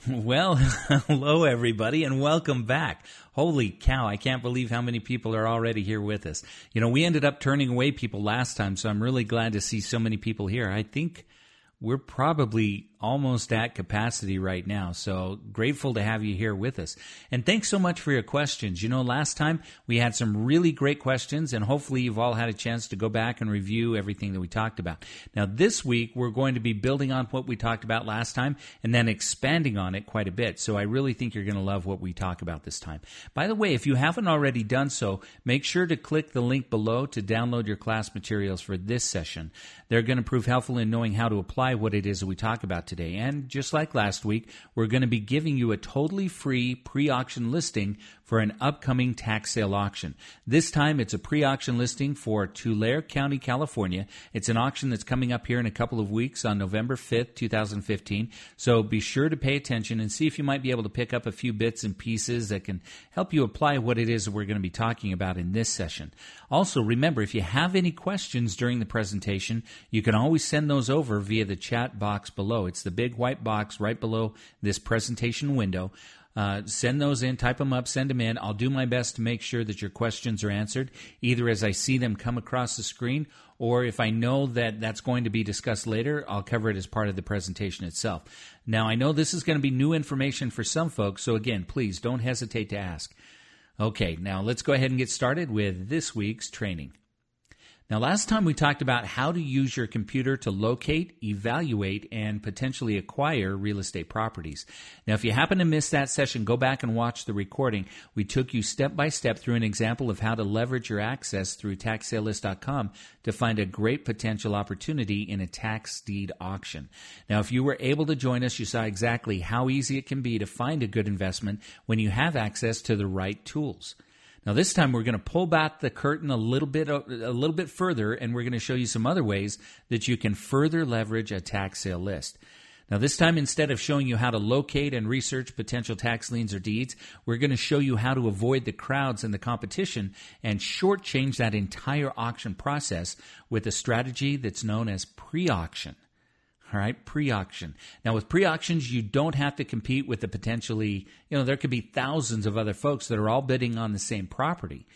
Well, hello everybody and welcome back. Holy cow, I can't believe how many people are already here with us. You know, we ended up turning away people last time, so I'm really glad to see so many people here. I think we're probably almost at capacity right now, so grateful to have you here with us. And thanks so much for your questions. You know, last time we had some really great questions, and hopefully you've all had a chance to go back and review everything that we talked about. Now, this week, we're going to be building on what we talked about last time and then expanding on it quite a bit, so I really think you're going to love what we talk about this time. By the way, if you haven't already done so, make sure to click the link below to download your class materials for this session. They're going to prove helpful in knowing how to apply what it is that we talk about today. And just like last week, we're going to be giving you a totally free pre-auction listing for an upcoming tax sale auction. This time, it's a pre-auction listing for Tulare County, California. It's an auction that's coming up here in a couple of weeks on November 5th, 2015. So be sure to pay attention and see if you might be able to pick up a few bits and pieces that can help you apply what it is that we're going to be talking about in this session. Also, remember, if you have any questions during the presentation, you can always send those over via the chat box below. It's the big white box right below this presentation window. Send those in, type them up, send them in. I'll do my best to make sure that your questions are answered, either as I see them come across the screen, or if I know that that's going to be discussed later, I'll cover it as part of the presentation itself. Now, I know this is going to be new information for some folks, so again, please don't hesitate to ask. Okay, now let's go ahead and get started with this week's training. Now, last time we talked about how to use your computer to locate, evaluate, and potentially acquire real estate properties. Now, if you happen to miss that session, go back and watch the recording. We took you step by step through an example of how to leverage your access through taxsalelist.com to find a great potential opportunity in a tax deed auction. Now, if you were able to join us, you saw exactly how easy it can be to find a good investment when you have access to the right tools. Now, this time we're going to pull back the curtain a little bit further, and we're going to show you some other ways that you can further leverage a tax sale list. Now, this time, instead of showing you how to locate and research potential tax liens or deeds, we're going to show you how to avoid the crowds and the competition and shortchange that entire auction process with a strategy that's known as pre-auction. All right, pre-auction. Now, with pre-auctions, you don't have to compete with the potentially, there could be thousands of other folks that are all bidding on the same property.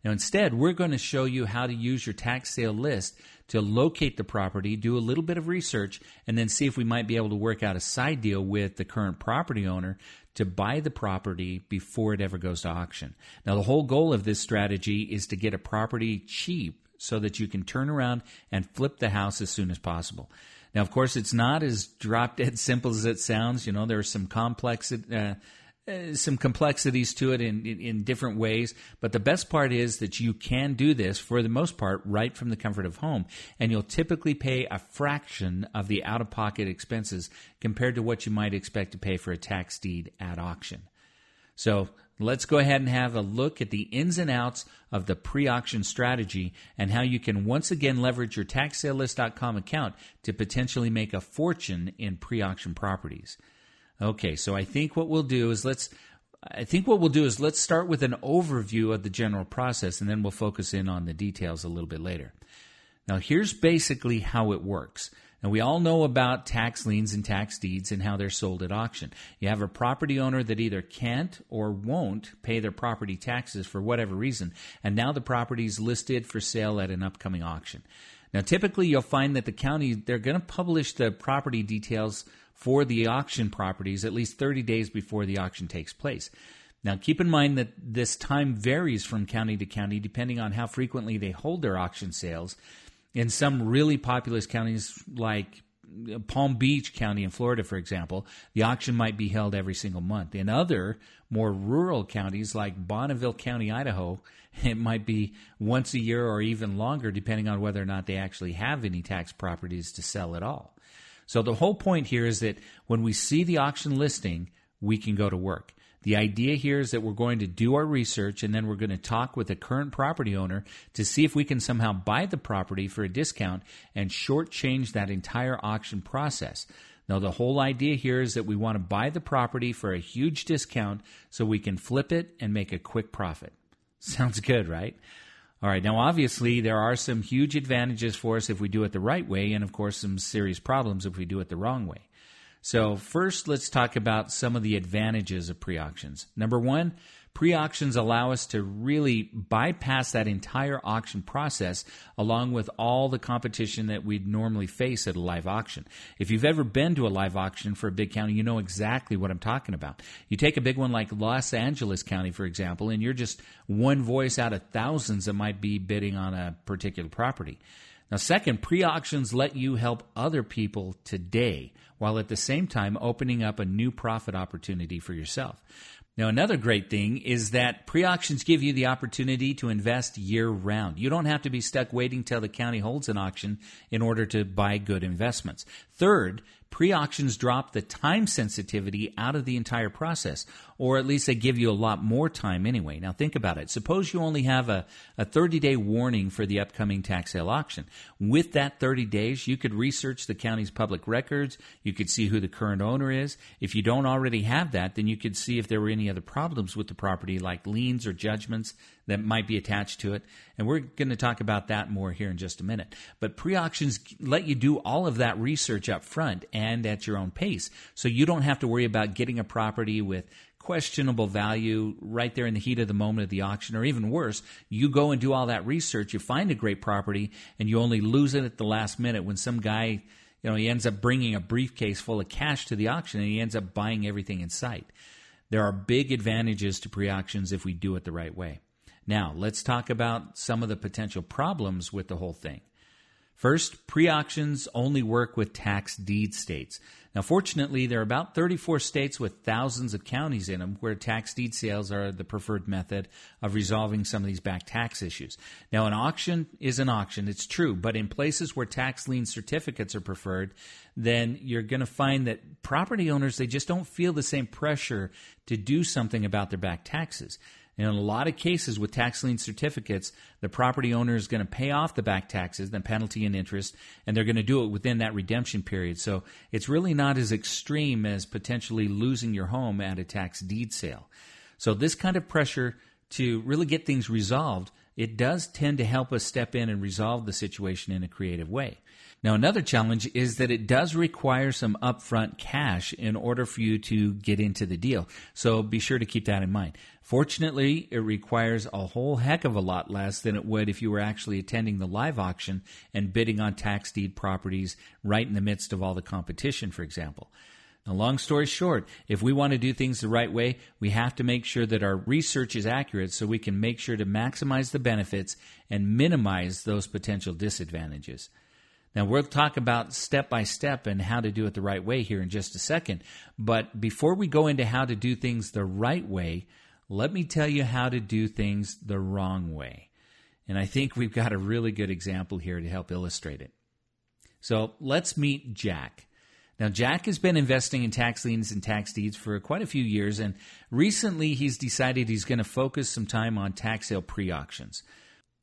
Now, instead, we're going to show you how to use your tax sale list to locate the property, do a little bit of research, and then see if we might be able to work out a side deal with the current property owner to buy the property before it ever goes to auction. Now, the whole goal of this strategy is to get a property cheap so that you can turn around and flip the house as soon as possible. Now, of course, it's not as drop-dead simple as it sounds. There are some complexities to it in different ways. But the best part is that you can do this, for the most part, right from the comfort of home. And you'll typically pay a fraction of the out-of-pocket expenses compared to what you might expect to pay for a tax deed at auction. So let's go ahead and have a look at the ins and outs of the pre-auction strategy and how you can once again leverage your taxsalelist.com account to potentially make a fortune in pre-auction properties. Okay, so I think what we'll do is let's start with an overview of the general process, and then we'll focus in on the details a little bit later. Now, here's basically how it works. Now, we all know about tax liens and tax deeds and how they're sold at auction. You have a property owner that either can't or won't pay their property taxes for whatever reason, and now the property is listed for sale at an upcoming auction. Now, typically, you'll find that the county, they're going to publish the property details for the auction properties at least 30 days before the auction takes place. Now, keep in mind that this time varies from county to county depending on how frequently they hold their auction sales. In some really populous counties like Palm Beach County in Florida, for example, the auction might be held every single month. In other more rural counties like Bonneville County, Idaho, it might be once a year or even longer, depending on whether or not they actually have any tax properties to sell at all. So the whole point here is that when we see the auction listing, we can go to work. The idea here is that we're going to do our research, and then we're going to talk with the current property owner to see if we can somehow buy the property for a discount and shortchange that entire auction process. Now, the whole idea here is that we want to buy the property for a huge discount so we can flip it and make a quick profit. Sounds good, right? All right, now obviously there are some huge advantages for us if we do it the right way, and of course some serious problems if we do it the wrong way. So first, let's talk about some of the advantages of pre-auctions. Number one, pre-auctions allow us to really bypass that entire auction process along with all the competition that we'd normally face at a live auction. If you've ever been to a live auction for a big county, you know exactly what I'm talking about. You take a big one like Los Angeles County, for example, and you're just one voice out of thousands that might be bidding on a particular property. Now, second, pre-auctions let you help other people today, while at the same time opening up a new profit opportunity for yourself. Now, another great thing is that pre-auctions give you the opportunity to invest year-round. You don't have to be stuck waiting till the county holds an auction in order to buy good investments. Third, pre-auctions drop the time sensitivity out of the entire process, or at least they give you a lot more time anyway. Now, think about it. Suppose you only have a 30-day warning for the upcoming tax sale auction. With that 30 days, you could research the county's public records. You could see who the current owner is. If you don't already have that, then you could see if there were any other problems with the property, like liens or judgments that might be attached to it. And we're going to talk about that more here in just a minute. But pre-auctions let you do all of that research up front and at your own pace. So you don't have to worry about getting a property with questionable value right there in the heat of the moment of the auction, or even worse, you go and do all that research, you find a great property, and you only lose it at the last minute when some guy, he ends up bringing a briefcase full of cash to the auction and he ends up buying everything in sight. There are big advantages to pre-auctions if we do it the right way. Now, let's talk about some of the potential problems with the whole thing. First, pre-auctions only work with tax deed states. Now, fortunately, there are about 34 states with thousands of counties in them where tax deed sales are the preferred method of resolving some of these back tax issues. Now, an auction is an auction, it's true, but in places where tax lien certificates are preferred, then you're going to find that property owners, they just don't feel the same pressure to do something about their back taxes. And in a lot of cases with tax lien certificates, the property owner is going to pay off the back taxes, the penalty and interest, and they're going to do it within that redemption period. So it's really not as extreme as potentially losing your home at a tax deed sale. So this kind of pressure to really get things resolved, it does tend to help us step in and resolve the situation in a creative way. Now, another challenge is that it does require some upfront cash in order for you to get into the deal. So be sure to keep that in mind. Fortunately, it requires a whole heck of a lot less than it would if you were actually attending the live auction and bidding on tax deed properties right in the midst of all the competition, for example. Now, long story short, if we want to do things the right way, we have to make sure that our research is accurate so we can make sure to maximize the benefits and minimize those potential disadvantages. Now, we'll talk about step-by-step and how to do it the right way here in just a second. But before we go into how to do things the right way, let me tell you how to do things the wrong way. And I think we've got a really good example here to help illustrate it. So let's meet Jack. Now, Jack has been investing in tax liens and tax deeds for quite a few years, and recently he's decided he's going to focus some time on tax sale pre-auctions.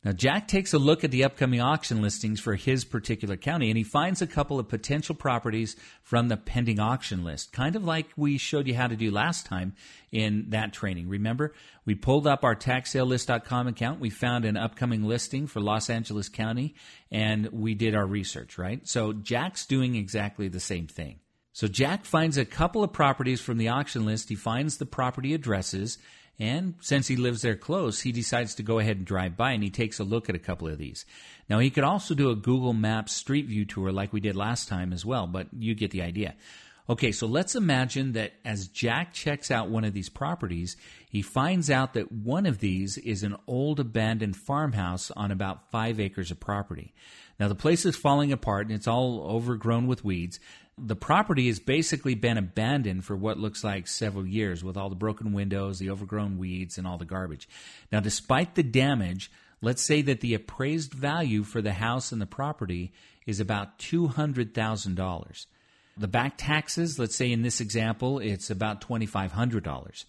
Now, Jack takes a look at the upcoming auction listings for his particular county, and he finds a couple of potential properties from the pending auction list, kind of like we showed you how to do last time in that training. Remember, we pulled up our taxsalelist.com account, we found an upcoming listing for Los Angeles County, and we did our research, right? So Jack's doing exactly the same thing. So Jack finds a couple of properties from the auction list, he finds the property addresses, and since he lives there close, he decides to go ahead and drive by, and he takes a look at a couple of these. Now, he could also do a Google Maps Street View tour like we did last time as well, but you get the idea. Okay, so let's imagine that as Jack checks out one of these properties, he finds out that one of these is an old abandoned farmhouse on about 5 acres of property. Now, the place is falling apart, and it's all overgrown with weeds. The property has basically been abandoned for what looks like several years with all the broken windows, the overgrown weeds, and all the garbage. Now, despite the damage, let's say that the appraised value for the house and the property is about $200,000. The back taxes, let's say in this example, it's about $2,500.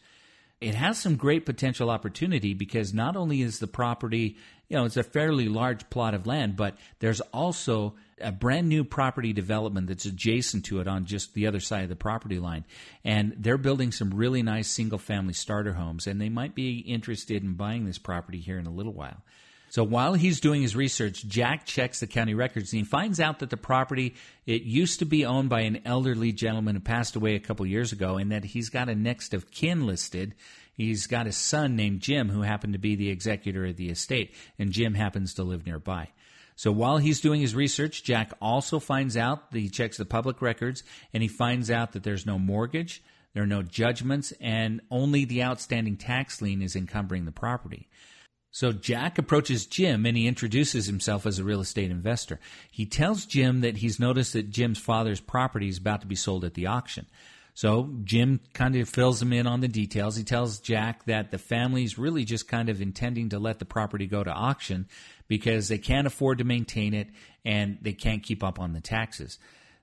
It has some great potential opportunity because not only is the property, it's a fairly large plot of land, but there's also a brand new property development that's adjacent to it on just the other side of the property line. And they're building some really nice single-family starter homes, and they might be interested in buying this property here in a little while. So while he's doing his research, Jack checks the county records and he finds out that the property, it used to be owned by an elderly gentleman who passed away a couple years ago, and that he's got a next of kin listed. He's got a son named Jim who happened to be the executor of the estate, and Jim happens to live nearby. So while he's doing his research, Jack also finds out that he checks the public records, and he finds out that there's no mortgage, there are no judgments, and only the outstanding tax lien is encumbering the property. So Jack approaches Jim and he introduces himself as a real estate investor. He tells Jim that he's noticed that Jim's father's property is about to be sold at the auction. So Jim kind of fills him in on the details. He tells Jack that the family's really just kind of intending to let the property go to auction because they can't afford to maintain it and they can't keep up on the taxes.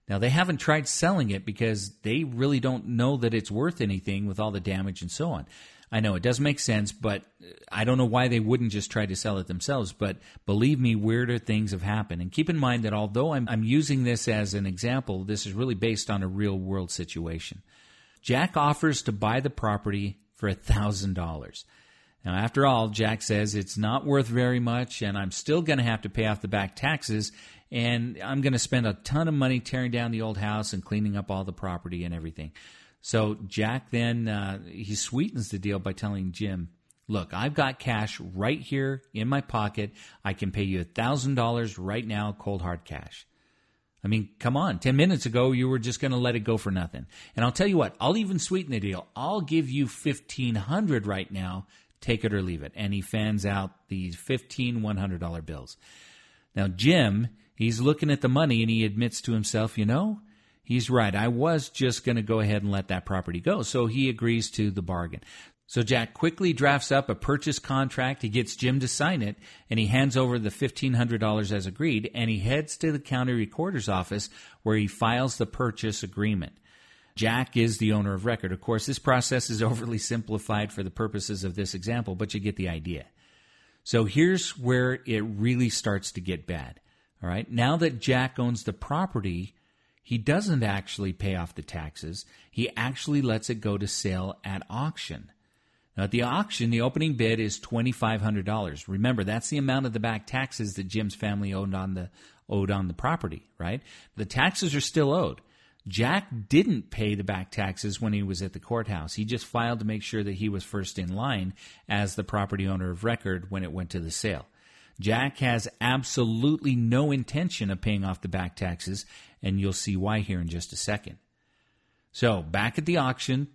Now, they haven't tried selling it because they really don't know that it's worth anything with all the damage and so on. I know it doesn't make sense, but I don't know why they wouldn't just try to sell it themselves. But believe me, weirder things have happened. And keep in mind that although I'm using this as an example, this is really based on a real-world situation. Jack offers to buy the property for $1,000. Now, after all, Jack says it's not worth very much, and I'm still going to have to pay off the back taxes, and I'm going to spend a ton of money tearing down the old house and cleaning up all the property and everything. So Jack then, he sweetens the deal by telling Jim, look, I've got cash right here in my pocket. I can pay you $1,000 right now, cold hard cash. I mean, come on. 10 minutes ago, you were just going to let it go for nothing. And I'll tell you what, I'll even sweeten the deal. I'll give you $1,500 right now. Take it or leave it. And he fans out these $1,100 bills. Now, Jim, he's looking at the money and he admits to himself, he's right. I was just going to go ahead and let that property go. So he agrees to the bargain. So Jack quickly drafts up a purchase contract. He gets Jim to sign it, and he hands over the $1,500 as agreed, and he heads to the county recorder's office where he files the purchase agreement. Jack is the owner of record. Of course, this process is overly simplified for the purposes of this example, but you get the idea. So here's where it really starts to get bad. All right. Now that Jack owns the property, he doesn't actually pay off the taxes. He actually lets it go to sale at auction. Now, at the auction, the opening bid is $2,500. Remember, that's the amount of the back taxes that Jim's family owed on the property, right? The taxes are still owed. Jack didn't pay the back taxes when he was at the courthouse. He just filed to make sure that he was first in line as the property owner of record when it went to the sale. Jack has absolutely no intention of paying off the back taxes, and you'll see why here in just a second. So, back at the auction,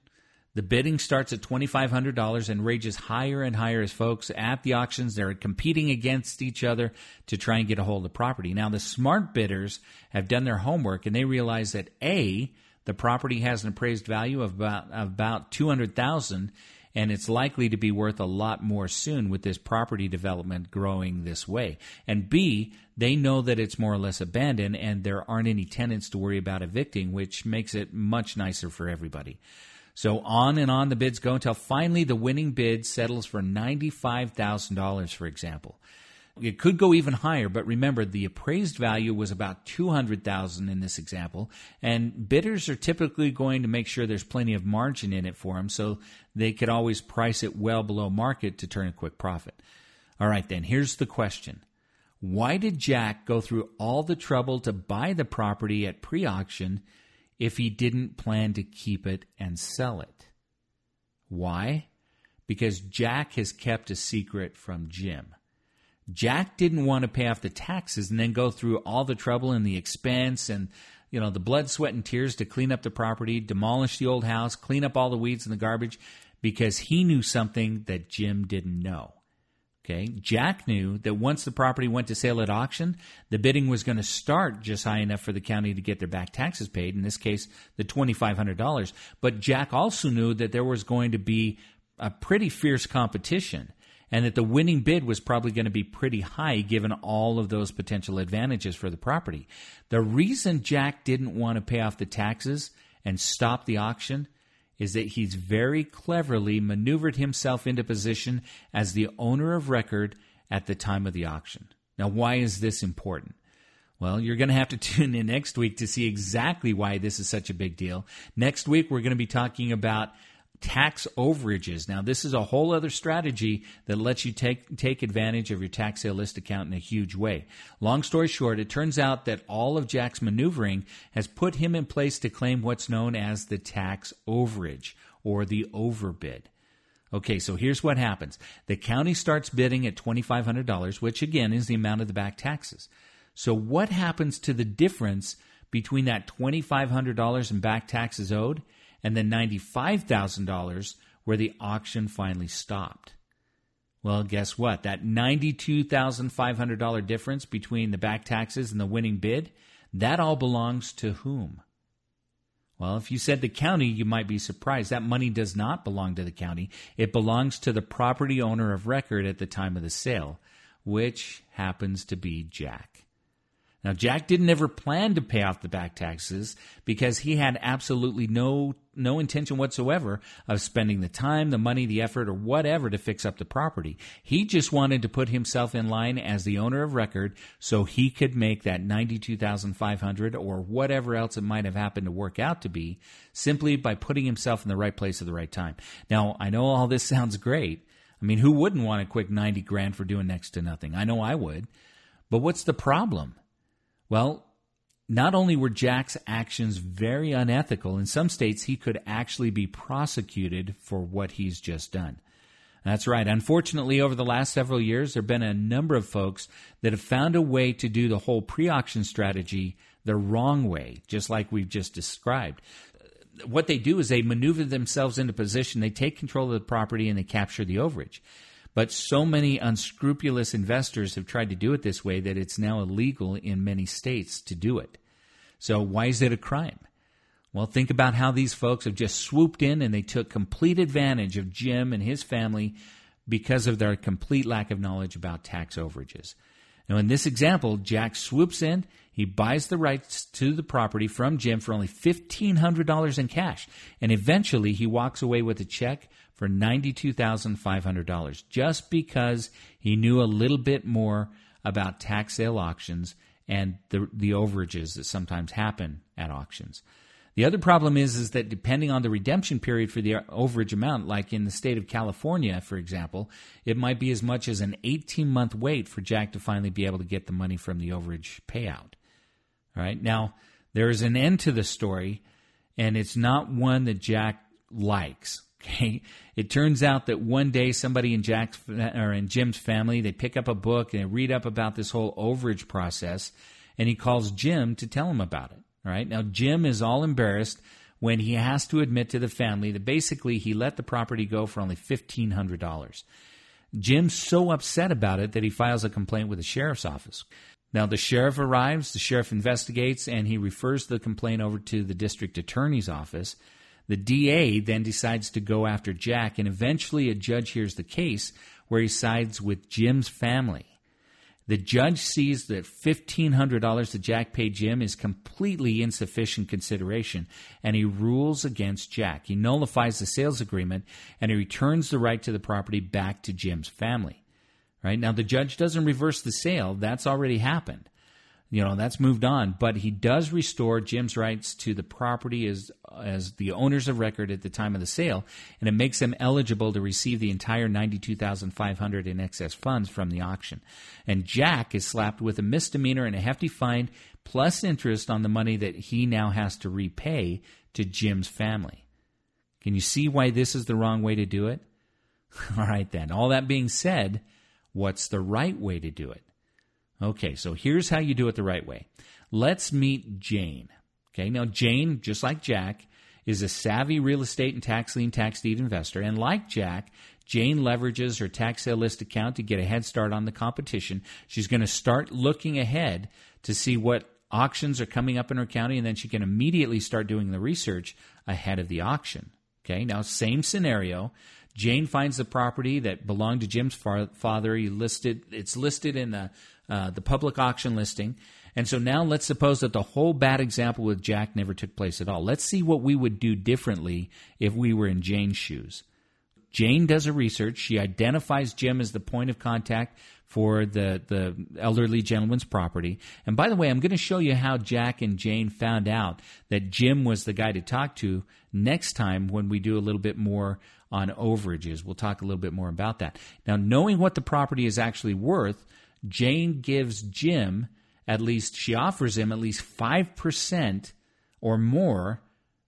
the bidding starts at $2,500 and rages higher and higher as folks at the auctions, they're competing against each other to try and get a hold of the property. Now, the smart bidders have done their homework and they realize that A, the property has an appraised value of about $200,000, and it's likely to be worth a lot more soon with this property development growing this way. And B, they know that it's more or less abandoned and there aren't any tenants to worry about evicting, which makes it much nicer for everybody. So on and on the bids go until finally the winning bid settles for $95,000, for example. It could go even higher, but remember, the appraised value was about $200,000 in this example, and bidders are typically going to make sure there's plenty of margin in it for them, so they could always price it well below market to turn a quick profit. All right, then, here's the question. Why did Jack go through all the trouble to buy the property at pre-auction if he didn't plan to keep it and sell it? Why? Because Jack has kept a secret from Jim. Jack didn't want to pay off the taxes and then go through all the trouble and the expense and, the blood, sweat, and tears to clean up the property, demolish the old house, clean up all the weeds and the garbage, because he knew something that Jim didn't know. Okay, Jack knew that once the property went to sale at auction, the bidding was going to start just high enough for the county to get their back taxes paid, in this case, the $2,500. But Jack also knew that there was going to be a pretty fierce competition and that the winning bid was probably going to be pretty high given all of those potential advantages for the property. The reason Jack didn't want to pay off the taxes and stop the auction is that he's very cleverly maneuvered himself into position as the owner of record at the time of the auction. Now, why is this important? Well, you're going to have to tune in next week to see exactly why this is such a big deal. Next week, we're going to be talking about tax overages. Now, this is a whole other strategy that lets you take advantage of your tax sale list account in a huge way. Long story short, it turns out that all of Jack's maneuvering has put him in place to claim what's known as the tax overage or the overbid. Okay, so here's what happens. The county starts bidding at $2,500, which again is the amount of the back taxes. So what happens to the difference between that $2,500 in back taxes owed and the $95,000 where the auction finally stopped? Well, guess what? That $92,500 difference between the back taxes and the winning bid, that all belongs to whom? Well, if you said the county, you might be surprised. That money does not belong to the county. It belongs to the property owner of record at the time of the sale, which happens to be Jack. Now, Jack didn't ever plan to pay off the back taxes because he had absolutely no intention whatsoever of spending the time, the money, the effort, or whatever to fix up the property. He just wanted to put himself in line as the owner of record so he could make that $92,500 or whatever else it might have happened to work out to be simply by putting himself in the right place at the right time. Now, I know all this sounds great. I mean, who wouldn't want a quick $90,000 for doing next to nothing? I know I would. But what's the problem? Well, not only were Jack's actions very unethical, in some states he could actually be prosecuted for what he's just done. That's right. Unfortunately, over the last several years, there have been a number of folks that have found a way to do the whole pre-auction strategy the wrong way, just like we've just described. What they do is they maneuver themselves into position, they take control of the property, and they capture the overage. But so many unscrupulous investors have tried to do it this way that it's now illegal in many states to do it. So why is it a crime? Well, think about how these folks have just swooped in and they took complete advantage of Jim and his family because of their complete lack of knowledge about tax overages. Now, in this example, Jack swoops in, he buys the rights to the property from Jim for only $1,500 in cash, and eventually he walks away with a check for $92,500 just because he knew a little bit more about tax sale auctions and the overages that sometimes happen at auctions. The other problem is that depending on the redemption period for the overage amount, like in the state of California, for example, it might be as much as an 18-month wait for Jack to finally be able to get the money from the overage payout. All right. Now, there is an end to the story, and it's not one that Jack likes. Okay. It turns out that one day somebody in Jim's family, they pick up a book and they read up about this whole overage process, and he calls Jim to tell him about it. All right. Now, Jim is all embarrassed when he has to admit to the family that basically he let the property go for only $1,500. Jim's so upset about it that he files a complaint with the sheriff's office. Now, the sheriff arrives, the sheriff investigates, and he refers the complaint over to the district attorney's office. The DA then decides to go after Jack, and eventually a judge hears the case where he sides with Jim's family. The judge sees that $1,500 that Jack paid Jim is completely insufficient consideration, and he rules against Jack. He nullifies the sales agreement, and he returns the right to the property back to Jim's family. Right? Now, the judge doesn't reverse the sale. That's already happened. That's moved on, but he does restore Jim's rights to the property as the owners of record at the time of the sale, and it makes them eligible to receive the entire $92,500 in excess funds from the auction. And Jack is slapped with a misdemeanor and a hefty fine, plus interest on the money that he now has to repay to Jim's family. Can you see why this is the wrong way to do it? All right, then. All that being said, what's the right way to do it? Okay, so here's how you do it the right way. Let's meet Jane. Okay, now Jane, just like Jack, is a savvy real estate and tax lien tax deed investor. And like Jack, Jane leverages her tax sale list account to get a head start on the competition. She's going to start looking ahead to see what auctions are coming up in her county, and then she can immediately start doing the research ahead of the auction. Okay, now same scenario. Jane finds the property that belonged to Jim's father. It's listed in the public auction listing. And so now let's suppose that the whole bad example with Jack never took place at all. Let's see what we would do differently if we were in Jane's shoes. Jane does a research. She identifies Jim as the point of contact for the elderly gentleman's property. And by the way, I'm going to show you how Jack and Jane found out that Jim was the guy to talk to next time when we do a little bit more on overages. We'll talk a little bit more about that. Now, knowing what the property is actually worth, Jane gives Jim she offers him at least 5% or more,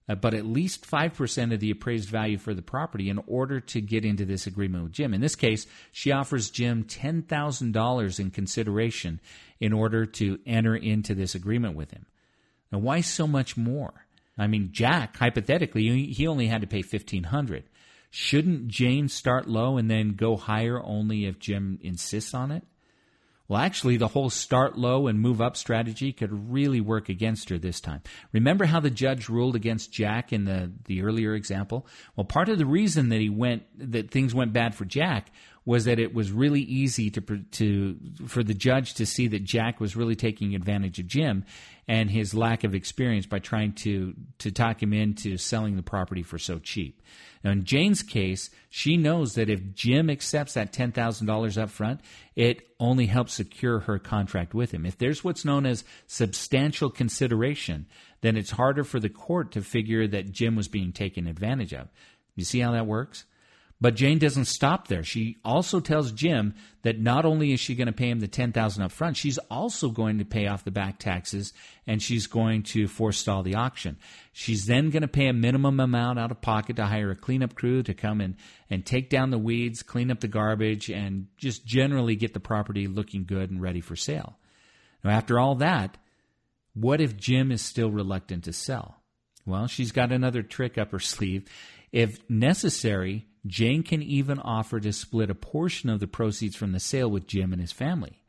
but at least 5% of the appraised value for the property in order to get into this agreement with Jim. In this case, she offers Jim $10,000 in consideration in order to enter into this agreement with him. Now, why so much more? I mean, Jack, hypothetically, he only had to pay $1,500. Shouldn't Jane start low and then go higher only if Jim insists on it? Well, actually, the whole start low and move up strategy could really work against her this time. Remember how the judge ruled against Jack in the earlier example? Well, part of the reason that things went bad for Jack was that it was really easy for the judge to see that Jack was really taking advantage of Jim and his lack of experience by trying to talk him into selling the property for so cheap. Now, in Jane's case, she knows that if Jim accepts that $10,000 up front, it only helps secure her contract with him. If there's what's known as substantial consideration, then it's harder for the court to figure that Jim was being taken advantage of. You see how that works? But Jane doesn't stop there. She also tells Jim that not only is she going to pay him the $10,000 up front, she's also going to pay off the back taxes, and she's going to forestall the auction. She's then going to pay a minimum amount out of pocket to hire a cleanup crew to come in and take down the weeds, clean up the garbage, and just generally get the property looking good and ready for sale. Now, after all that, what if Jim is still reluctant to sell? Well, she's got another trick up her sleeve. If necessary, Jane can even offer to split a portion of the proceeds from the sale with Jim and his family,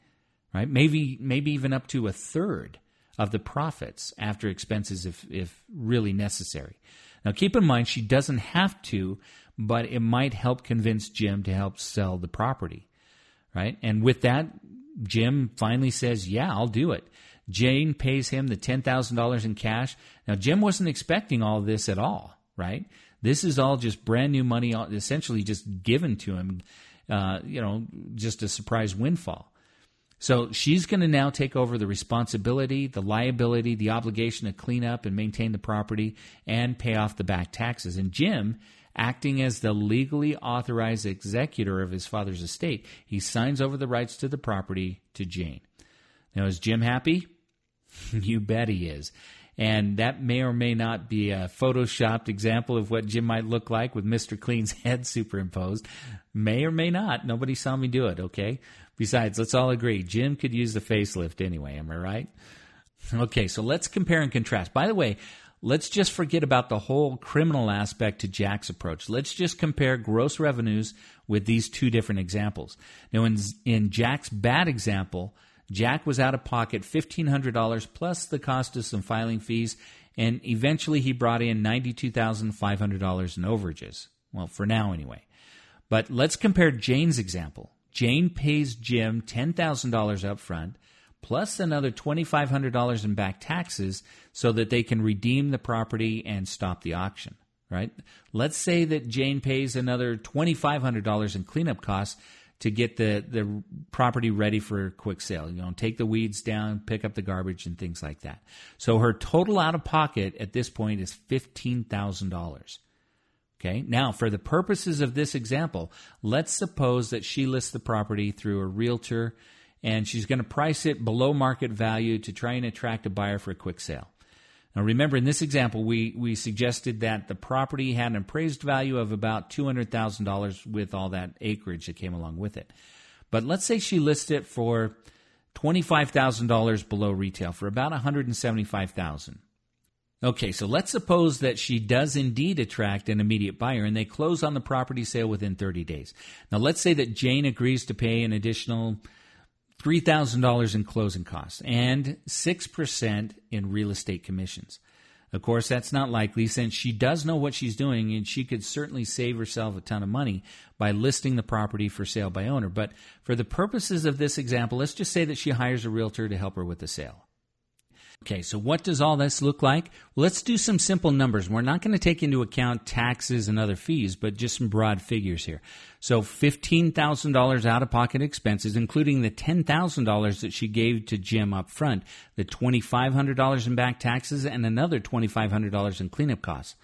right? Maybe even up to a third of the profits after expenses if really necessary. Now, keep in mind, she doesn't have to, but it might help convince Jim to help sell the property, right? And with that, Jim finally says, yeah, I'll do it. Jane pays him the $10,000 in cash. Now, Jim wasn't expecting all of this at all, right? This is all just brand new money, essentially just given to him, just a surprise windfall. So she's going to now take over the responsibility, the liability, the obligation to clean up and maintain the property and pay off the back taxes. And Jim, acting as the legally authorized executor of his father's estate, he signs over the rights to the property to Jane. Now, is Jim happy? You bet he is. And that may or may not be a photoshopped example of what Jim might look like with Mr. Clean's head superimposed. May or may not. Nobody saw me do it, okay? Besides, let's all agree, Jim could use the facelift anyway, am I right? Okay, so let's compare and contrast. By the way, let's just forget about the whole criminal aspect to Jack's approach. Let's just compare gross revenues with these two different examples. Now, in Jack's bad example, Jack was out of pocket $1,500 plus the cost of some filing fees, and eventually he brought in $92,500 in overages. Well, for now anyway. But let's compare Jane's example. Jane pays Jim $10,000 up front plus another $2,500 in back taxes so that they can redeem the property and stop the auction, right? Let's say that Jane pays another $2,500 in cleanup costs to get the property ready for a quick sale. Take the weeds down, pick up the garbage, and things like that. So her total out-of-pocket at this point is $15,000. Okay. Now, for the purposes of this example, let's suppose that she lists the property through a realtor, and she's going to price it below market value to try and attract a buyer for a quick sale. Now, remember, in this example, we suggested that the property had an appraised value of about $200,000 with all that acreage that came along with it. But let's say she lists it for $25,000 below retail, for about $175,000. Okay, so let's suppose that she does indeed attract an immediate buyer, and they close on the property sale within 30 days. Now, let's say that Jane agrees to pay an additional $3,000 in closing costs and 6% in real estate commissions. Of course, that's not likely since she does know what she's doing, and she could certainly save herself a ton of money by listing the property for sale by owner. But for the purposes of this example, let's just say that she hires a realtor to help her with the sale. Okay, so what does all this look like? Well, let's do some simple numbers. We're not going to take into account taxes and other fees, but just some broad figures here. So $15,000 out-of-pocket expenses, including the $10,000 that she gave to Jim up front, the $2,500 in back taxes, and another $2,500 in cleanup costs.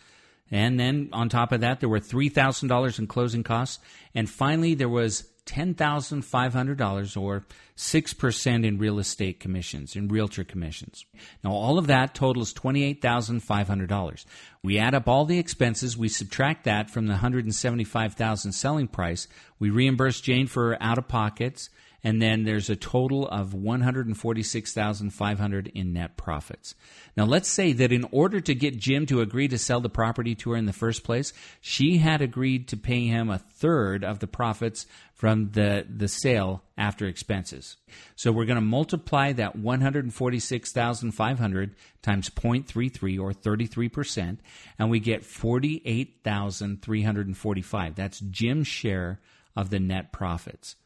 And then on top of that, there were $3,000 in closing costs. And finally, there was $10,500 or 6% in real estate commissions, in realtor commissions. Now, all of that totals $28,500. We add up all the expenses. We subtract that from the $175,000 selling price. We reimburse Jane for out-of-pockets. And then there's a total of $146,500 in net profits. Now, let's say that in order to get Jim to agree to sell the property to her in the first place, she had agreed to pay him a third of the profits from the sale after expenses. So we're going to multiply that $146,500 times 0.33 or 33%, and we get $48,345. That's Jim's share of the net profits.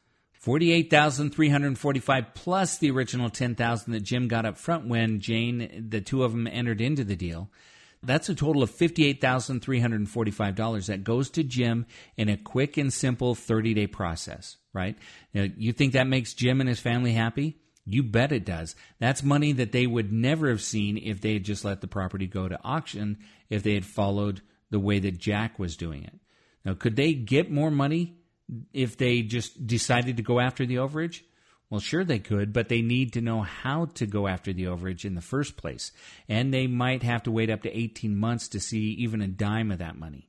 $48,345 plus the original $10,000 that Jim got up front when Jane, the two of them, entered into the deal. That's a total of $58,345 that goes to Jim in a quick and simple 30-day process, right? Now, you think that makes Jim and his family happy? You bet it does. That's money that they would never have seen if they had just let the property go to auction, if they had followed the way that Jack was doing it. Now, could they get more money if they just decided to go after the overage? Well, sure they could, but they need to know how to go after the overage in the first place. And they might have to wait up to 18 months to see even a dime of that money.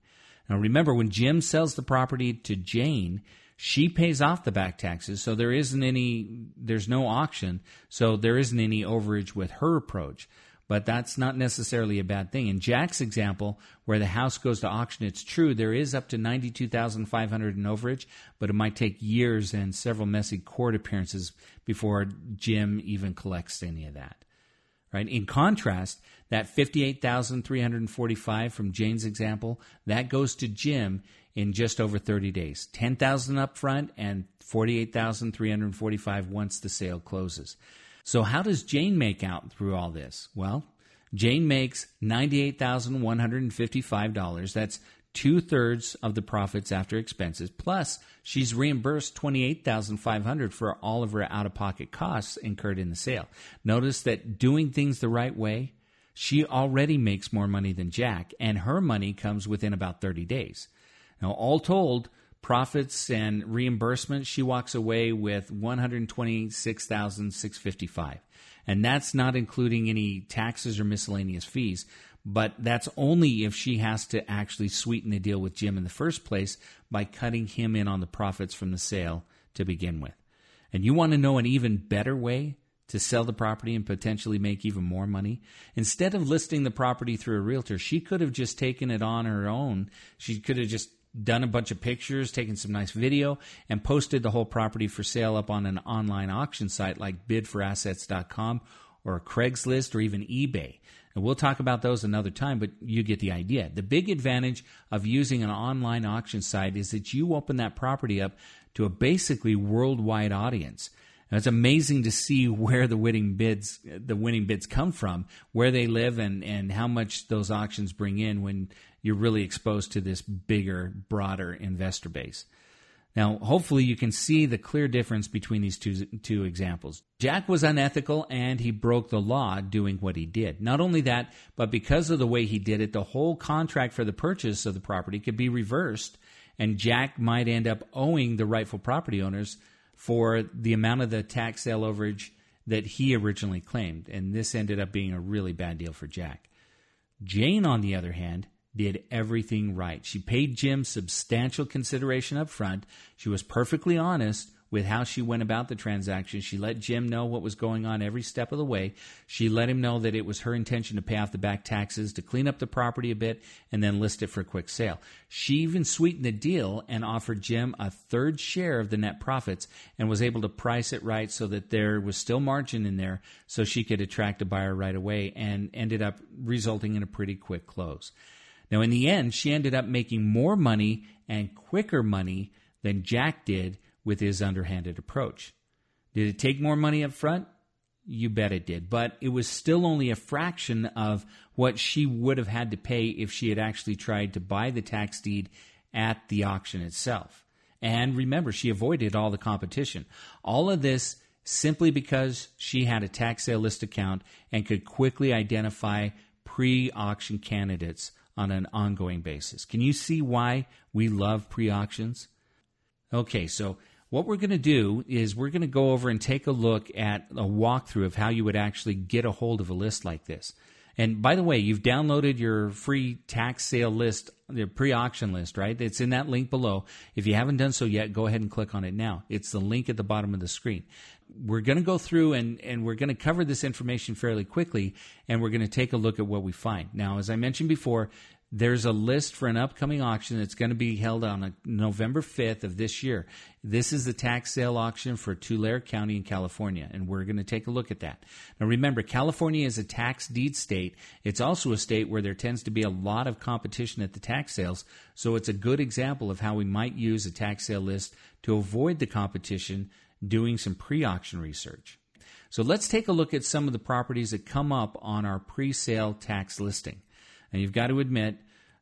Now, remember, when Jim sells the property to Jane, she pays off the back taxes, so there's no auction, so there isn't any overage with her approach. But that's not necessarily a bad thing. In Jack's example, where the house goes to auction, it's true, there is up to $92,500 in overage, but it might take years and several messy court appearances before Jim even collects any of that. Right? In contrast, that $58,345 from Jane's example, that goes to Jim in just over 30 days. $10,000 up front and $48,345 once the sale closes. So how does Jane make out through all this? Well, Jane makes $98,155. That's 2/3 of the profits after expenses. Plus, she's reimbursed $28,500 for all of her out-of-pocket costs incurred in the sale. Notice that doing things the right way, she already makes more money than Jack, and her money comes within about 30 days. Now, all told, profits and reimbursements, she walks away with $126,655. And that's not including any taxes or miscellaneous fees, but that's only if she has to actually sweeten the deal with Jim in the first place by cutting him in on the profits from the sale to begin with. And you want to know an even better way to sell the property and potentially make even more money? Instead of listing the property through a realtor, she could have just taken it on her own. She could have just done a bunch of pictures, taken some nice video, and posted the whole property for sale up on an online auction site like bidforassets.com or Craigslist or even eBay. And we'll talk about those another time, but you get the idea. The big advantage of using an online auction site is that you open that property up to a basically worldwide audience. And it's amazing to see where the winning bids come from, where they live, and how much those auctions bring in when you're really exposed to this bigger, broader investor base. Now, hopefully you can see the clear difference between these two examples. Jack was unethical and he broke the law doing what he did. Not only that, but because of the way he did it, the whole contract for the purchase of the property could be reversed, and Jack might end up owing the rightful property owners for the amount of the tax sale overage that he originally claimed. And this ended up being a really bad deal for Jack. Jane, on the other hand, did everything right. She paid Jim substantial consideration up front. She was perfectly honest with how she went about the transaction. She let Jim know what was going on every step of the way. She let him know that it was her intention to pay off the back taxes, to clean up the property a bit, and then list it for a quick sale. She even sweetened the deal and offered Jim a third share of the net profits and was able to price it right so that there was still margin in there so she could attract a buyer right away, and ended up resulting in a pretty quick close. Now, in the end, she ended up making more money and quicker money than Jack did with his underhanded approach. Did it take more money up front? You bet it did. But it was still only a fraction of what she would have had to pay if she had actually tried to buy the tax deed at the auction itself. And remember, she avoided all the competition. All of this simply because she had a tax sale list account and could quickly identify pre-auction candidates on an ongoing basis. Can you see why we love pre-auctions? Okay, so what we're going to do is we're going to go over and take a look at a walkthrough of how you would actually get a hold of a list like this. And by the way, you've downloaded your free tax sale list, the pre-auction list, right? It's in that link below. If you haven't done so yet, go ahead and click on it now. It's the link at the bottom of the screen. We're going to go through and we're going to cover this information fairly quickly, and we're going to take a look at what we find. Now, as I mentioned before, there's a list for an upcoming auction that's going to be held on November 5th of this year. This is the tax sale auction for Tulare County in California, and we're going to take a look at that. Now remember, California is a tax deed state. It's also a state where there tends to be a lot of competition at the tax sales, so it's a good example of how we might use a tax sale list to avoid the competition doing some pre-auction research. So let's take a look at some of the properties that come up on our pre-sale tax listing. And you've got to admit,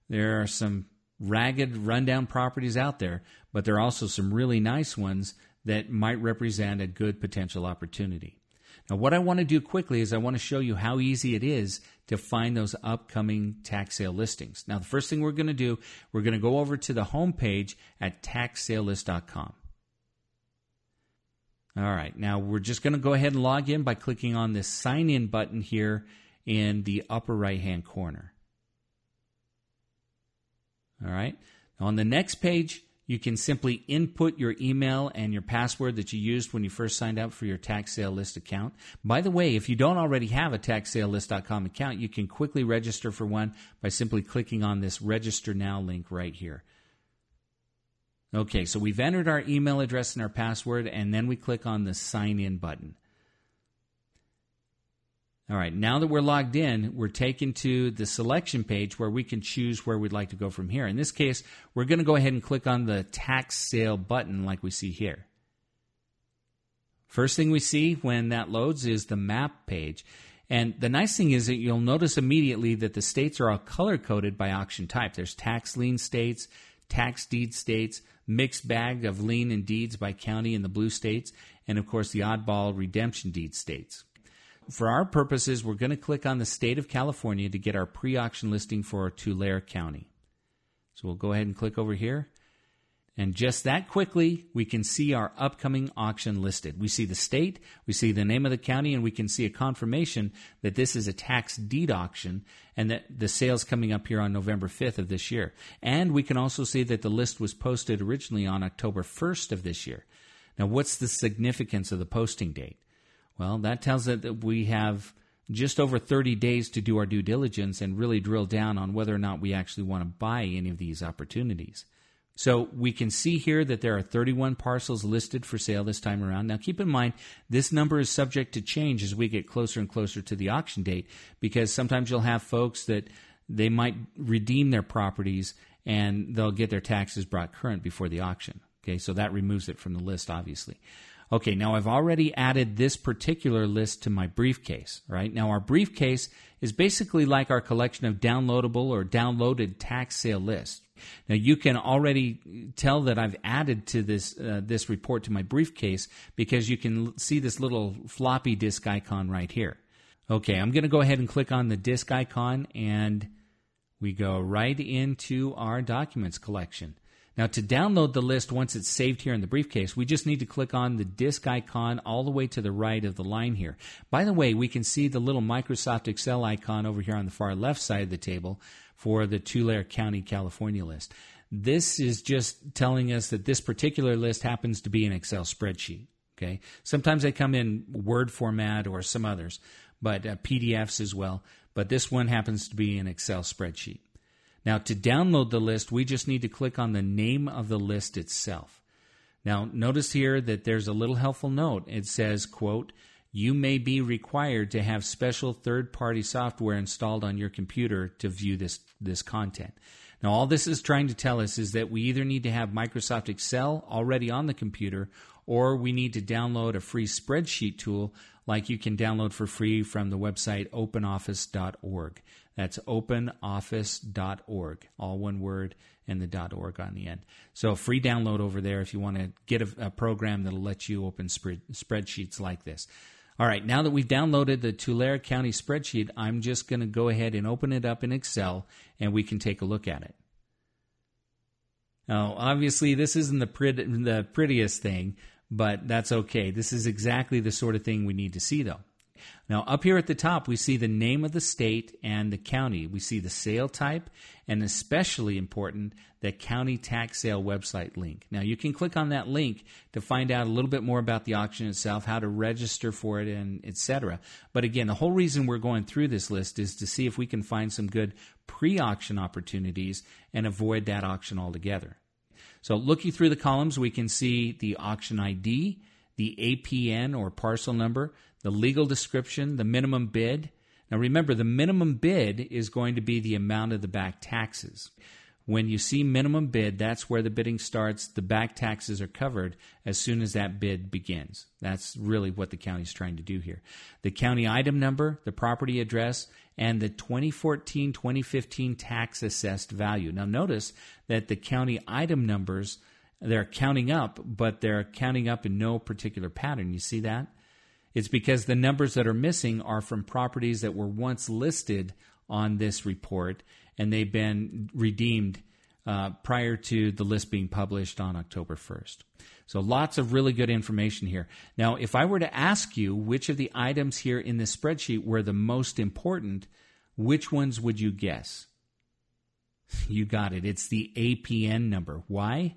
there are some ragged, rundown properties out there, but there are also some really nice ones that might represent a good potential opportunity. Now, what I want to do quickly is I want to show you how easy it is to find those upcoming tax sale listings. Now, the first thing we're going to do, we're going to go over to the home page at taxsalelist.com. All right, now we're just going to go ahead and log in by clicking on this sign in button here in the upper right-hand corner. All right. Now on the next page, you can simply input your email and your password that you used when you first signed up for your tax sale list account. By the way, if you don't already have a taxsalelist.com account, you can quickly register for one by simply clicking on this register now link right here. Okay, so we've entered our email address and our password, and then we click on the sign in button. All right, now that we're logged in, we're taken to the selection page where we can choose where we'd like to go from here. In this case, we're going to go ahead and click on the tax sale button like we see here. First thing we see when that loads is the map page. And the nice thing is that you'll notice immediately that the states are all color-coded by auction type. There's tax lien states, tax deed states, mixed bag of lien and deeds by county in the blue states, and of course the oddball redemption deed states. For our purposes, we're going to click on the state of California to get our pre-auction listing for Tulare County. So we'll go ahead and click over here. And just that quickly, we can see our upcoming auction listed. We see the state, we see the name of the county, and we can see a confirmation that this is a tax deed auction and that the sale's coming up here on November 5th of this year. And we can also see that the list was posted originally on October 1st of this year. Now, what's the significance of the posting date? Well, that tells us that we have just over 30 days to do our due diligence and really drill down on whether or not we actually want to buy any of these opportunities. So we can see here that there are 31 parcels listed for sale this time around. Now keep in mind, this number is subject to change as we get closer and closer to the auction date, because sometimes you'll have folks that they might redeem their properties and they'll get their taxes brought current before the auction. Okay, so that removes it from the list, obviously. Okay, now I've already added this particular list to my briefcase, right? Now our briefcase is basically like our collection of downloadable or downloaded tax sale lists. Now you can already tell that I've added to this report to my briefcase because you can see this little floppy disk icon right here. Okay, I'm going to go ahead and click on the disk icon and we go right into our documents collection. Now, to download the list once it's saved here in the briefcase, we just need to click on the disk icon all the way to the right of the line here. By the way, we can see the little Microsoft Excel icon over here on the far left side of the table for the Tulare County, California list. This is just telling us that this particular list happens to be an Excel spreadsheet. Okay, sometimes they come in Word format or some others, but PDFs as well. But this one happens to be an Excel spreadsheet. Now, to download the list, we just need to click on the name of the list itself. Now, notice here that there's a little helpful note. It says, quote, "You may be required to have special third-party software installed on your computer to view this content." Now, all this is trying to tell us is that we either need to have Microsoft Excel already on the computer or we need to download a free spreadsheet tool like you can download for free from the website openoffice.org. That's openoffice.org, all one word and the .org on the end. So a free download over there if you want to get a program that'll let you open spreadsheets like this. All right, now that we've downloaded the Tulare County spreadsheet, I'm just going to go ahead and open it up in Excel, and we can take a look at it. Now, obviously, this isn't the prettiest thing, but that's okay. This is exactly the sort of thing we need to see, though. Now, up here at the top, we see the name of the state and the county. We see the sale type, and especially important, the county tax sale website link. Now, you can click on that link to find out a little bit more about the auction itself, how to register for it, and etc. But again, the whole reason we're going through this list is to see if we can find some good pre-auction opportunities and avoid that auction altogether. So looking through the columns, we can see the auction ID, the APN or parcel number, the legal description, the minimum bid. Now remember, the minimum bid is going to be the amount of the back taxes. When you see minimum bid, that's where the bidding starts. The back taxes are covered as soon as that bid begins. That's really what the county's trying to do here. The county item number, the property address, and the 2014-2015 tax assessed value. Now notice that the county item numbers, they're counting up, but they're counting up in no particular pattern. You see that? It's because the numbers that are missing are from properties that were once listed on this report, and they've been redeemed prior to the list being published on October 1st. So lots of really good information here. Now, if I were to ask you which of the items here in this spreadsheet were the most important, which ones would you guess? You got it. It's the APN number. Why?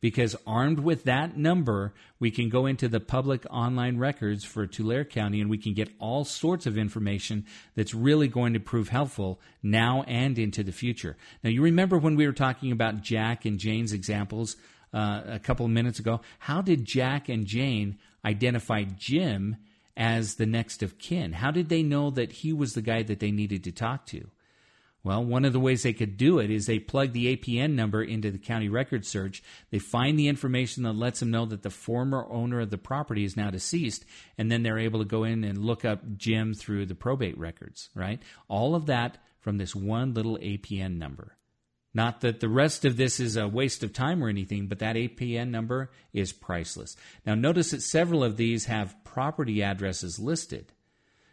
Because armed with that number, we can go into the public online records for Tulare County and we can get all sorts of information that's really going to prove helpful now and into the future. Now, you remember when we were talking about Jack and Jane's examples a couple of minutes ago? How did Jack and Jane identify Jim as the next of kin? How did they know that he was the guy that they needed to talk to? Well, one of the ways they could do it is they plug the APN number into the county record search. They find the information that lets them know that the former owner of the property is now deceased, and then they're able to go in and look up Jim through the probate records, right? All of that from this one little APN number. Not that the rest of this is a waste of time or anything, but that APN number is priceless. Now, notice that several of these have property addresses listed.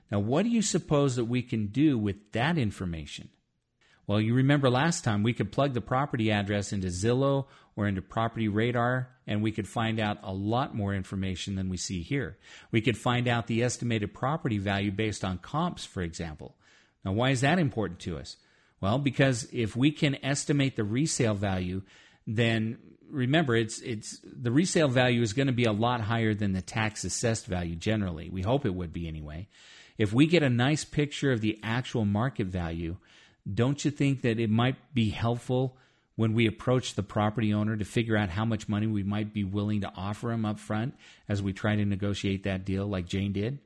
Now, what do you suppose that we can do with that information? Well, you remember last time we could plug the property address into Zillow or into Property Radar, and we could find out a lot more information than we see here. We could find out the estimated property value based on comps, for example. Now, why is that important to us? Well, because if we can estimate the resale value, then remember, it's the resale value is going to be a lot higher than the tax assessed value generally. We hope it would be anyway. If we get a nice picture of the actual market value, don't you think that it might be helpful when we approach the property owner to figure out how much money we might be willing to offer him up front as we try to negotiate that deal like Jane did?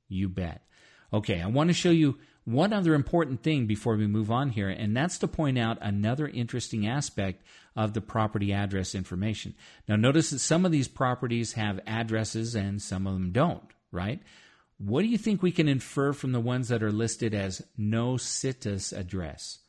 You bet. Okay, I want to show you one other important thing before we move on here, and that's to point out another interesting aspect of the property address information. Now, notice that some of these properties have addresses and some of them don't, right? What do you think we can infer from the ones that are listed as no situs address?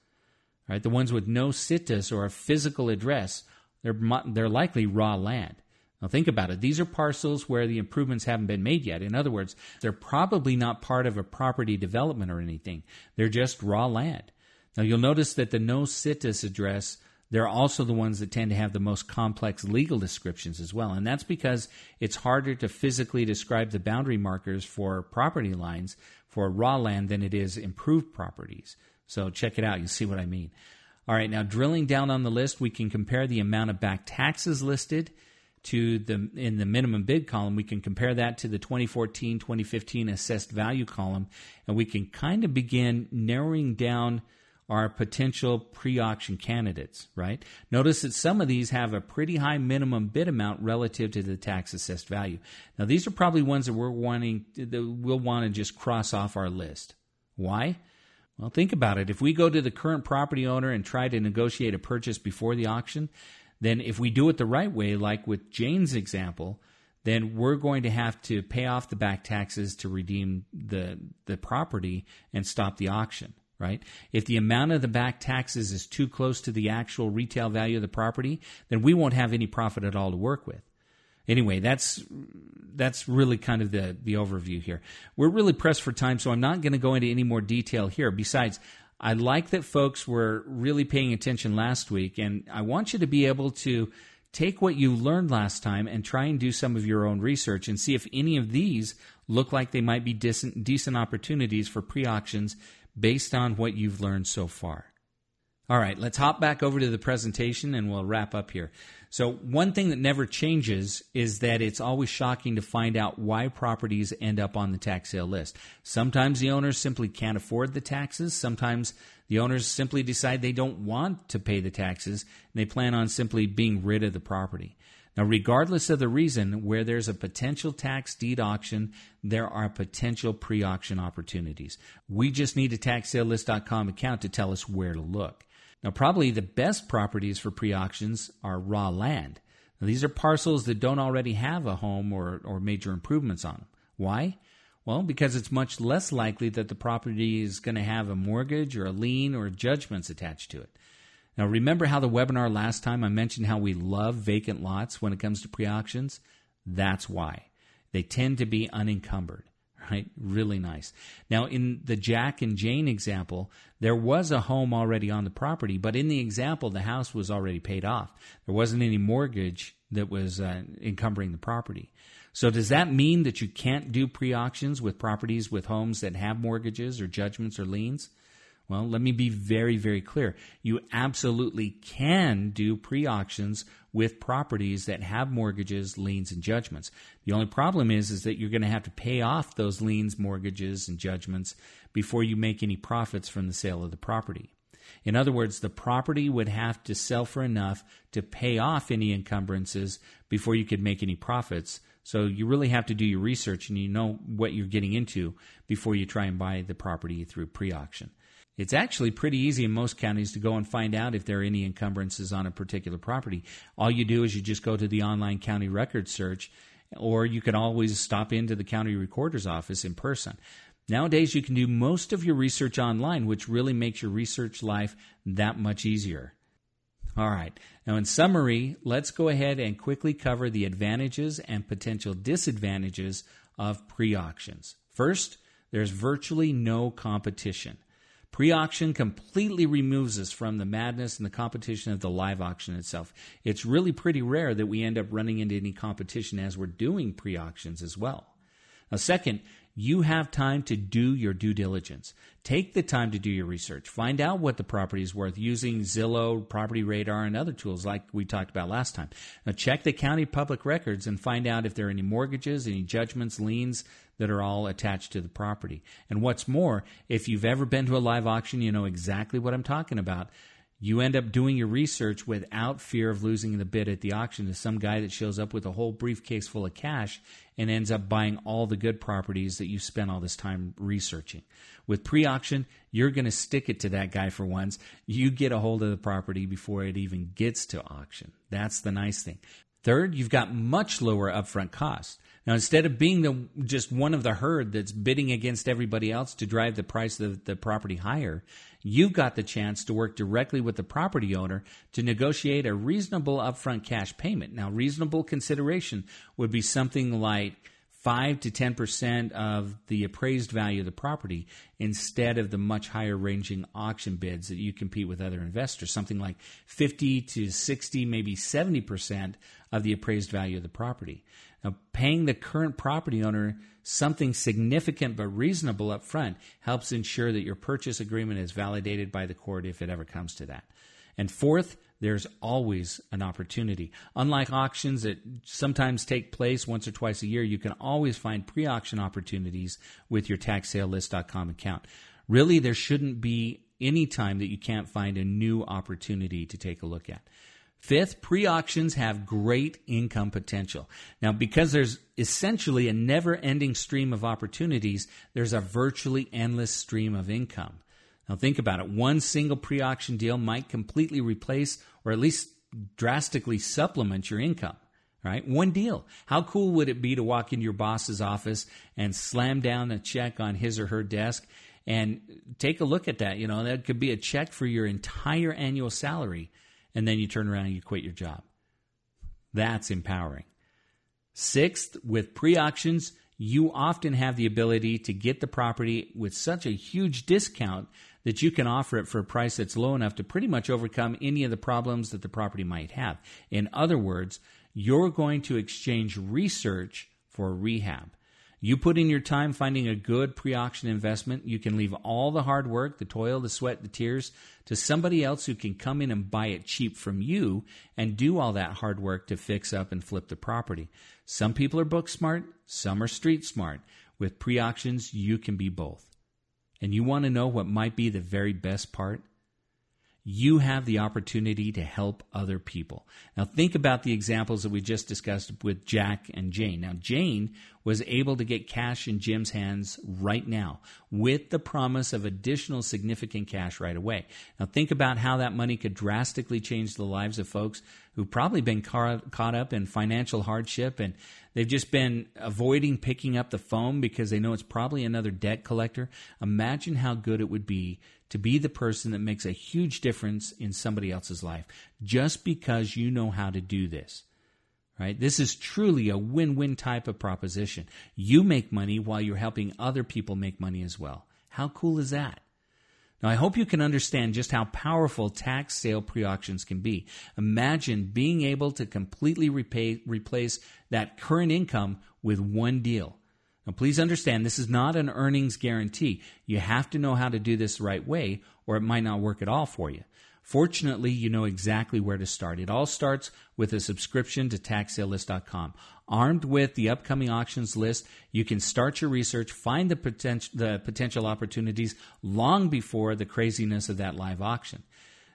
Right, the ones with no situs or a physical address, they're likely raw land. Now think about it. These are parcels where the improvements haven't been made yet. In other words, they're probably not part of a property development or anything. They're just raw land. Now you'll notice that the no situs address, they're also the ones that tend to have the most complex legal descriptions as well. And that's because it's harder to physically describe the boundary markers for property lines for raw land than it is improved properties. So check it out. You'll see what I mean. All right, now drilling down on the list, we can compare the amount of back taxes listed in the minimum bid column. We can compare that to the 2014-2015 assessed value column, and we can kind of begin narrowing down our potential pre-auction candidates, right? Notice that some of these have a pretty high minimum bid amount relative to the tax assessed value. Now, these are probably ones that we'll want to just cross off our list. Why? Well, think about it. If we go to the current property owner and try to negotiate a purchase before the auction, then if we do it the right way, like with Jane's example, then we're going to have to pay off the back taxes to redeem the property and stop the auction, right? If the amount of the back taxes is too close to the actual retail value of the property, then we won't have any profit at all to work with. Anyway, that's really kind of the overview here. We're really pressed for time, so I'm not going to go into any more detail here. Besides, I like that folks were really paying attention last week, and I want you to be able to take what you learned last time and try and do some of your own research and see if any of these look like they might be decent opportunities for pre-auctions based on what you've learned so far. All right, let's hop back over to the presentation and we'll wrap up here. So one thing that never changes is that it's always shocking to find out why properties end up on the tax sale list. Sometimes the owners simply can't afford the taxes. Sometimes the owners simply decide they don't want to pay the taxes and they plan on simply being rid of the property. Now, regardless of the reason, where there's a potential tax deed auction, there are potential pre-auction opportunities. We just need a taxsalelist.com account to tell us where to look. Now, probably the best properties for pre-auctions are raw land. Now, these are parcels that don't already have a home or major improvements on them. Why? Well, because it's much less likely that the property is going to have a mortgage or a lien or judgments attached to it. Now, remember how the webinar last time I mentioned how we love vacant lots when it comes to pre-auctions? That's why. They tend to be unencumbered. Right? Really nice. Now, in the Jack and Jane example, there was a home already on the property, but in the example, the house was already paid off. There wasn't any mortgage that was encumbering the property. So does that mean that you can't do pre-auctions with properties with homes that have mortgages or judgments or liens? Well, let me be very, very clear. You absolutely can do pre-auctions with properties that have mortgages, liens, and judgments. The only problem is that you're going to have to pay off those liens, mortgages, and judgments before you make any profits from the sale of the property. In other words, the property would have to sell for enough to pay off any encumbrances before you could make any profits. So you really have to do your research and you know what you're getting into before you try and buy the property through pre-auction. It's actually pretty easy in most counties to go and find out if there are any encumbrances on a particular property. All you do is you just go to the online county record search, or you can always stop into the county recorder's office in person. Nowadays, you can do most of your research online, which really makes your research life that much easier. All right. Now, in summary, let's go ahead and quickly cover the advantages and potential disadvantages of pre-auctions. First, there's virtually no competition. Pre-auction completely removes us from the madness and the competition of the live auction itself. It's really pretty rare that we end up running into any competition as we're doing pre-auctions as well. Now, second, you have time to do your due diligence. Take the time to do your research. Find out what the property is worth using Zillow, Property Radar, and other tools like we talked about last time. Now, check the county public records and find out if there are any mortgages, any judgments, liens that are all attached to the property. And what's more, if you've ever been to a live auction, you know exactly what I'm talking about. You end up doing your research without fear of losing the bid at the auction to some guy that shows up with a whole briefcase full of cash and ends up buying all the good properties that you spent all this time researching. With pre-auction, you're going to stick it to that guy for once. You get a hold of the property before it even gets to auction. That's the nice thing. Third, you've got much lower upfront costs. Now, instead of being just one of the herd that's bidding against everybody else to drive the price of the property higher, you've got the chance to work directly with the property owner to negotiate a reasonable upfront cash payment. Now, reasonable consideration would be something like 5 to 10% of the appraised value of the property instead of the much higher ranging auction bids that you compete with other investors, something like 50 to 60, maybe 70% of the appraised value of the property. Now, paying the current property owner something significant but reasonable up front helps ensure that your purchase agreement is validated by the court if it ever comes to that. And fourth, there's always an opportunity. Unlike auctions that sometimes take place once or twice a year, you can always find pre-auction opportunities with your taxsalelist.com account. Really, there shouldn't be any time that you can't find a new opportunity to take a look at. Fifth, pre-auctions have great income potential. Now, because there's essentially a never-ending stream of opportunities, there's a virtually endless stream of income. Now, think about it. One single pre-auction deal might completely replace or at least drastically supplement your income. Right? One deal. How cool would it be to walk into your boss's office and slam down a check on his or her desk and take a look at that? That could be a check for your entire annual salary, and then you turn around and you quit your job. That's empowering. Sixth, with pre-auctions, you often have the ability to get the property with such a huge discount that you can offer it for a price that's low enough to pretty much overcome any of the problems that the property might have. In other words, you're going to exchange research for rehab. You put in your time finding a good pre-auction investment. You can leave all the hard work, the toil, the sweat, the tears to somebody else who can come in and buy it cheap from you and do all that hard work to fix up and flip the property. Some people are book smart, some are street smart. With pre-auctions, you can be both. And you want to know what might be the very best part? You have the opportunity to help other people. Now think about the examples that we just discussed with Jack and Jane. Now Jane was able to get cash in Jim's hands right now with the promise of additional significant cash right away. Now think about how that money could drastically change the lives of folks who've probably been caught up in financial hardship, and they've just been avoiding picking up the phone because they know it's probably another debt collector. Imagine how good it would be to be the person that makes a huge difference in somebody else's life just because you know how to do this. Right? This is truly a win-win type of proposition. You make money while you're helping other people make money as well. How cool is that? Now, I hope you can understand just how powerful tax sale pre-auctions can be. Imagine being able to completely replace that current income with one deal. Now, please understand, this is not an earnings guarantee. You have to know how to do this the right way, or it might not work at all for you. Fortunately, you know exactly where to start. It all starts with a subscription to TaxSaleList.com. Armed with the upcoming auctions list, you can start your research, find the potential opportunities long before the craziness of that live auction.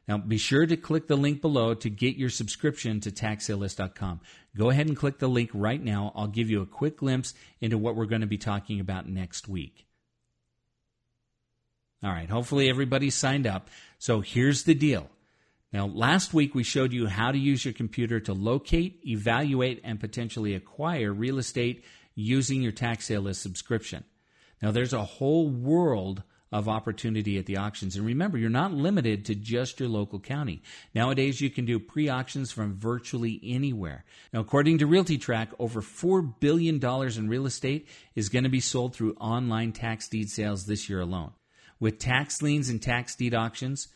Now, be sure to click the link below to get your subscription to TaxSaleList.com. Go ahead and click the link right now. I'll give you a quick glimpse into what we're going to be talking about next week. All right, hopefully everybody's signed up. So here's the deal. Now, last week we showed you how to use your computer to locate, evaluate, and potentially acquire real estate using your Tax Sale List subscription. Now, there's a whole world of opportunity at the auctions. And remember, you're not limited to just your local county. Nowadays, you can do pre-auctions from virtually anywhere. Now, according to RealtyTrack, over $4 billion in real estate is going to be sold through online tax deed sales this year alone. With tax liens and tax deed auctions,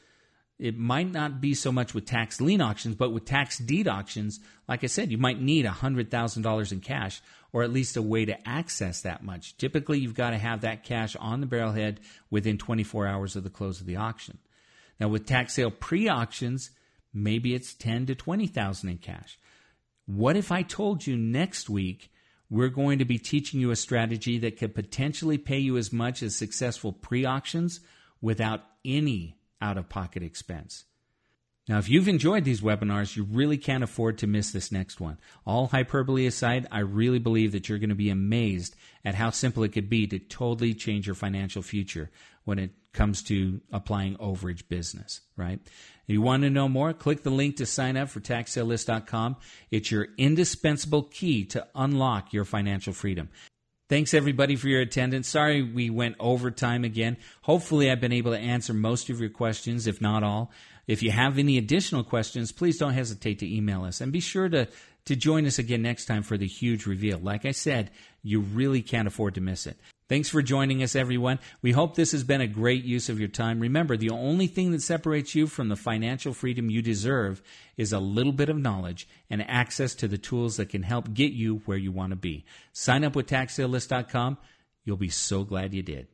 it might not be so much with tax lien auctions, but with tax deed auctions, like I said, you might need $100,000 in cash or at least a way to access that much. Typically, you've got to have that cash on the barrelhead within 24 hours of the close of the auction. Now, with tax sale pre-auctions, maybe it's $10,000 to $20,000 in cash. What if I told you next week we're going to be teaching you a strategy that could potentially pay you as much as successful pre-auctions without any out-of-pocket expense? Now, if you've enjoyed these webinars, you really can't afford to miss this next one. All hyperbole aside, I really believe that you're going to be amazed at how simple it could be to totally change your financial future when it comes to applying overage business, right? If you want to know more, click the link to sign up for TaxSaleList.com. It's your indispensable key to unlock your financial freedom. Thanks, everybody, for your attendance. Sorry we went over time again. Hopefully, I've been able to answer most of your questions, if not all. If you have any additional questions, please don't hesitate to email us. And be sure to join us again next time for the huge reveal. Like I said, you really can't afford to miss it. Thanks for joining us, everyone. We hope this has been a great use of your time. Remember, the only thing that separates you from the financial freedom you deserve is a little bit of knowledge and access to the tools that can help get you where you want to be. Sign up with TaxSaleList.com. You'll be so glad you did.